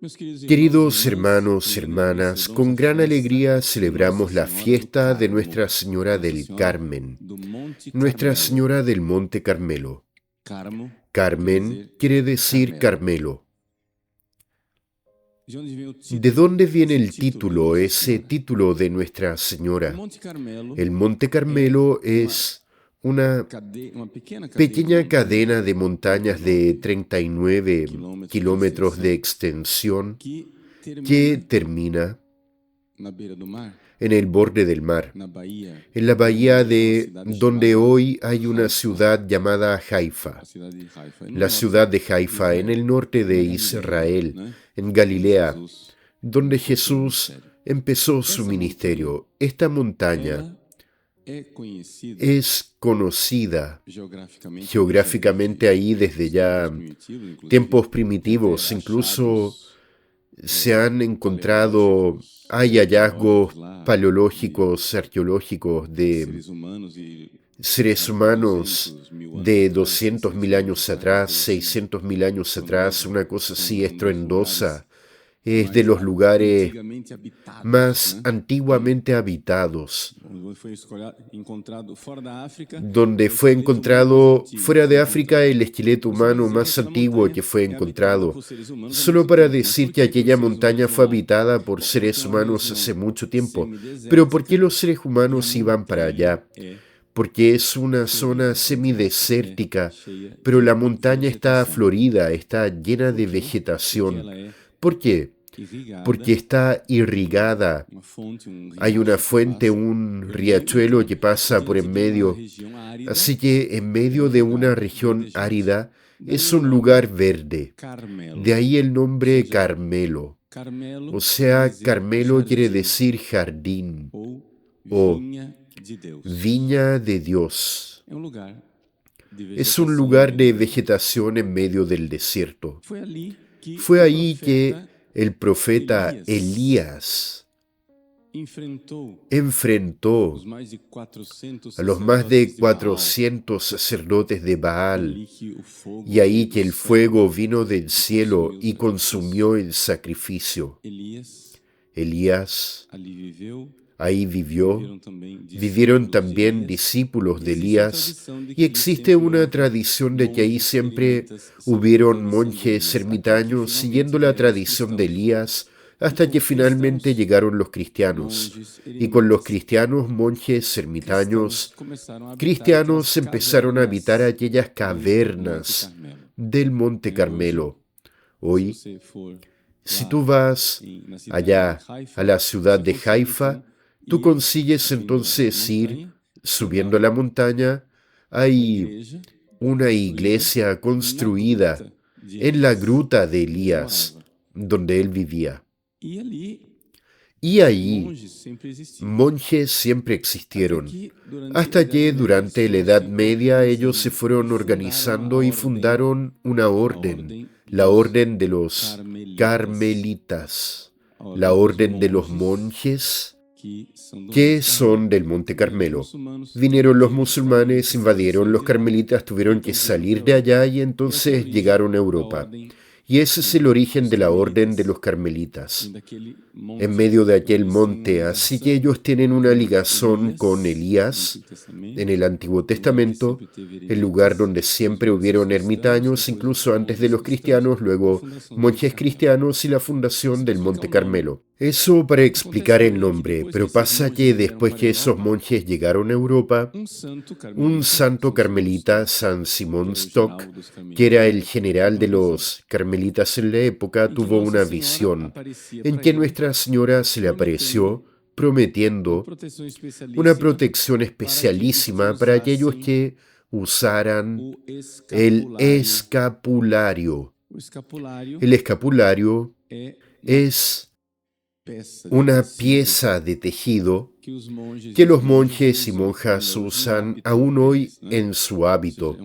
Queridos hermanos y hermanas, con gran alegría celebramos la fiesta de Nuestra Señora del Carmen, Nuestra Señora del Monte Carmelo. Carmen quiere decir Carmelo. ¿De dónde viene el título, ese título de Nuestra Señora? El Monte Carmelo es una pequeña cadena de montañas de 39 kilómetros de extensión que termina en el borde del mar, en la bahía de donde hoy hay una ciudad llamada Haifa, la ciudad de Haifa en el norte de Israel, en Galilea, donde Jesús empezó su ministerio. Esta montaña es conocida geográficamente ahí desde ya tiempos primitivos. Incluso se han encontrado, hay hallazgos paleológicos, arqueológicos de seres humanos de 200.000 años atrás, 600.000 años atrás, una cosa así estruendosa. Es de los lugares más antiguamente habitados, donde fue encontrado fuera de África el esqueleto humano más antiguo que fue encontrado, solo para decir que aquella montaña fue habitada por seres humanos hace mucho tiempo. Pero ¿por qué los seres humanos iban para allá? Porque es una zona semidesértica, pero la montaña está florida, está llena de vegetación. ¿Por qué? Porque está irrigada. Hay una fuente, un riachuelo que pasa por en medio. Así que en medio de una región árida es un lugar verde. De ahí el nombre Carmelo. O sea, Carmelo quiere decir jardín o viña de Dios. Es un lugar de vegetación en medio del desierto. Fue ahí que el profeta Elías enfrentó a los más de 400 sacerdotes de Baal, y ahí que el fuego vino del cielo y consumió el sacrificio. Elías ahí vivió. Vivieron también discípulos de Elías, y existe una tradición de que ahí siempre hubieron monjes ermitaños siguiendo la tradición de Elías, hasta que finalmente llegaron los cristianos. Y con los cristianos, monjes ermitaños, cristianos empezaron a habitar aquellas cavernas del Monte Carmelo. Hoy, si tú vas allá a la ciudad de Haifa, tú consigues entonces ir subiendo la montaña. Hay una iglesia construida en la gruta de Elías, donde él vivía. Y ahí monjes siempre existieron, hasta que durante la Edad Media ellos se fueron organizando y fundaron una orden, la orden de los carmelitas, la orden de los monjes que son del Monte Carmelo. Vinieron los musulmanes, invadieron los carmelitas, tuvieron que salir de allá y entonces llegaron a Europa. Y ese es el origen de la orden de los carmelitas, en medio de aquel monte. Así que ellos tienen una ligación con Elías en el Antiguo Testamento, el lugar donde siempre hubieron ermitaños, incluso antes de los cristianos, luego monjes cristianos y la fundación del Monte Carmelo. Eso para explicar el nombre, pero pasa que después que esos monjes llegaron a Europa, un santo carmelita, San Simón Stock, que era el general de los carmelitas en la época, tuvo una visión en que Nuestra Señora se le apareció prometiendo una protección especialísima para aquellos que usaran el escapulario. El escapulario es una pieza de tejido que los monjes y monjas usan aún hoy en su hábito.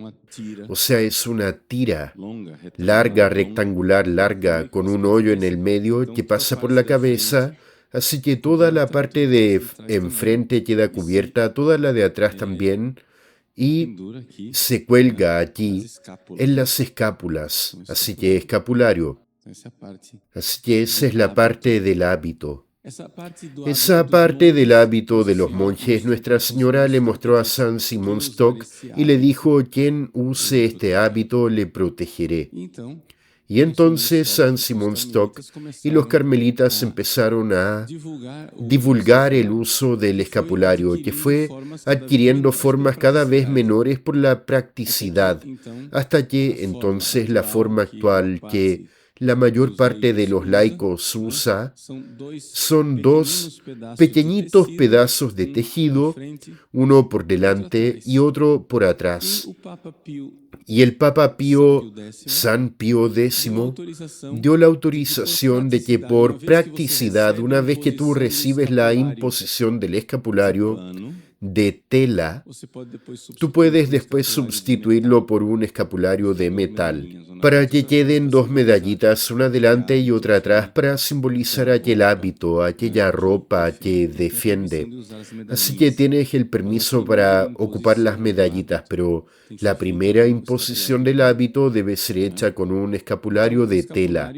O sea, es una tira larga, rectangular, larga, con un hoyo en el medio que pasa por la cabeza, así que toda la parte de enfrente queda cubierta, toda la de atrás también, y se cuelga aquí en las escápulas, así que escapulario. Así que esa es la parte del hábito. Esa parte del hábito de los monjes, Nuestra Señora le mostró a San Simón Stock y le dijo: quien use este hábito le protegeré. Y entonces San Simón Stock y los carmelitas empezaron a divulgar el uso del escapulario, que fue adquiriendo formas cada vez menores por la practicidad, hasta que entonces la forma actual que la mayor parte de los laicos usa son dos pequeñitos pedazos de tejido, uno por delante y otro por atrás. Y el Papa Pío, San Pío X, dio la autorización de que por practicidad, una vez que tú recibes la imposición del escapulario de tela, tú puedes después sustituirlo por un escapulario de metal, para que queden dos medallitas, una delante y otra atrás, para simbolizar aquel hábito, aquella ropa que defiende. Así que tienes el permiso para ocupar las medallitas, pero la primera imposición del hábito debe ser hecha con un escapulario de tela.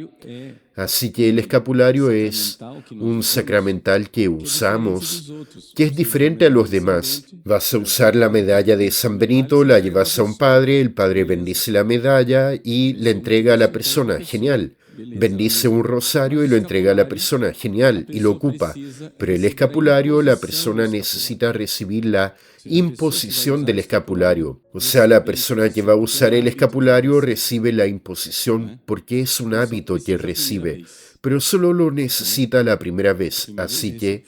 Así que el escapulario es un sacramental que usamos, que es diferente a los demás. Vas a usar la medalla de San Benito, la llevas a un padre, el padre bendice la medalla y la entrega a la persona. Genial. Bendice un rosario y lo entrega a la persona. Genial. Y lo ocupa. Pero el escapulario, la persona necesita recibir la imposición del escapulario. O sea, la persona que va a usar el escapulario recibe la imposición porque es un hábito que recibe, pero solo lo necesita la primera vez. Así que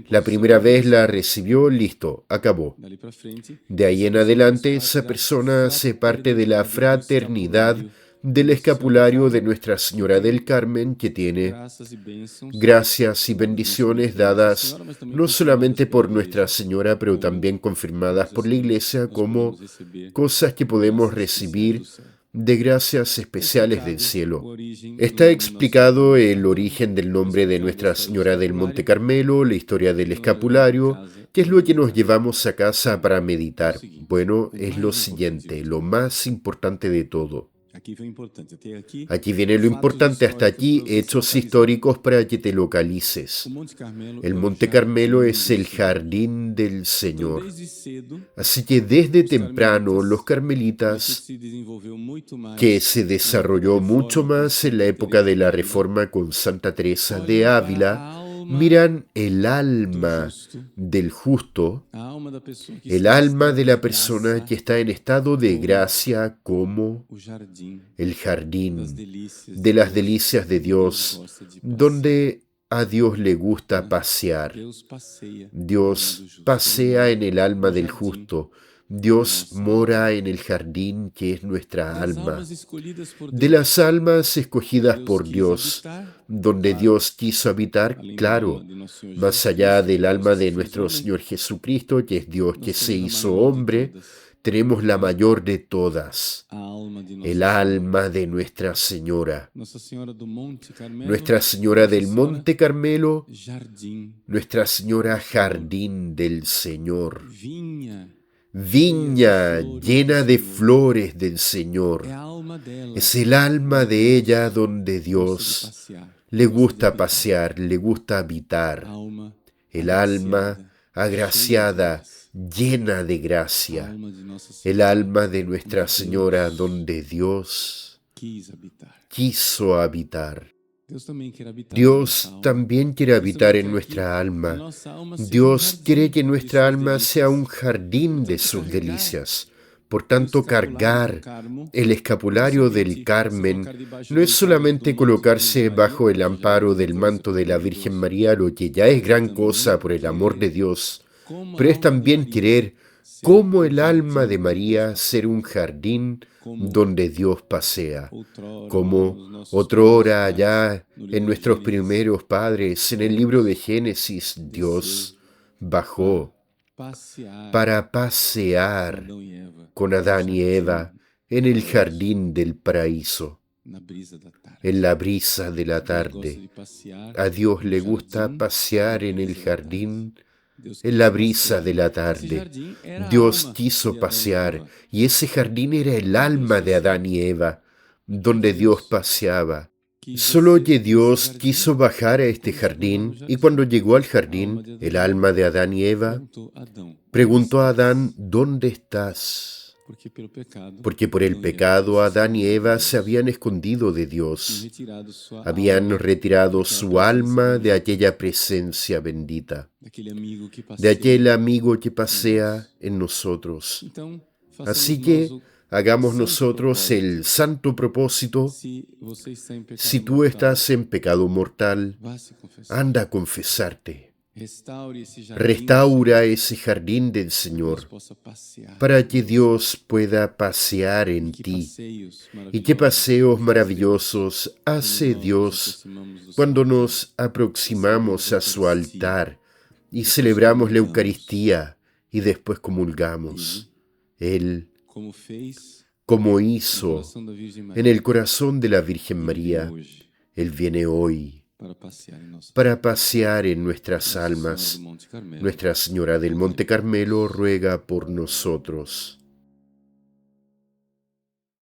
la primera vez la recibió, listo, acabó. De ahí en adelante, esa persona hace parte de la fraternidad del escapulario de Nuestra Señora del Carmen, que tiene gracias y bendiciones dadas no solamente por Nuestra Señora, pero también confirmadas por la Iglesia como cosas que podemos recibir de gracias especiales del cielo. Está explicado el origen del nombre de Nuestra Señora del Monte Carmelo, la historia del escapulario, que es lo que nos llevamos a casa para meditar. Bueno, es lo siguiente, lo más importante de todo. Aquí viene lo importante, hasta aquí, hechos históricos para que te localices. El Monte Carmelo es el jardín del Señor. Así que desde temprano los carmelitas, que se desarrolló mucho más en la época de la Reforma con Santa Teresa de Ávila, miran el alma del justo, el alma de la persona que está en estado de gracia como el jardín de las delicias de Dios, donde a Dios le gusta pasear. Dios pasea en el alma del justo. Dios mora en el jardín que es nuestra alma. De las almas escogidas por Dios, donde Dios quiso habitar, claro, más allá del alma de nuestro Señor Jesucristo, que es Dios que se hizo hombre, tenemos la mayor de todas, el alma de Nuestra Señora. Nuestra Señora del Monte Carmelo, Nuestra Señora Jardín del Señor. Viña llena de flores del Señor. Es el alma de ella donde Dios le gusta pasear, le gusta habitar. El alma agraciada, llena de gracia. El alma de Nuestra Señora donde Dios quiso habitar. Dios también quiere habitar en nuestra alma. Dios quiere que nuestra alma sea un jardín de sus delicias. Por tanto, cargar el escapulario del Carmen no es solamente colocarse bajo el amparo del manto de la Virgen María, lo que ya es gran cosa por el amor de Dios, pero es también querer, como el alma de María, ser un jardín donde Dios pasea, como otrora allá en nuestros primeros padres, en el libro de Génesis, Dios bajó para pasear con Adán y Eva en el jardín del paraíso, en la brisa de la tarde. A Dios le gusta pasear en el jardín en la brisa de la tarde. Dios quiso pasear, y ese jardín era el alma de Adán y Eva, donde Dios paseaba. Solo que Dios quiso bajar a este jardín, y cuando llegó al jardín, el alma de Adán y Eva preguntó a Adán: ¿dónde estás? Porque por el pecado Adán y Eva se habían escondido de Dios, habían retirado su alma de aquella presencia bendita, de aquel amigo que pasea en nosotros. Así que hagamos nosotros el santo propósito: si tú estás en pecado mortal, anda a confesarte. Restaura ese jardín del Señor para que Dios pueda pasear en ti. Y qué paseos maravillosos hace Dios cuando nos aproximamos a su altar y celebramos la Eucaristía y después comulgamos. Él, como hizo en el corazón de la Virgen María, Él viene hoy para pasear en nuestras almas. Nuestra Señora del Monte Carmelo ruega por nosotros.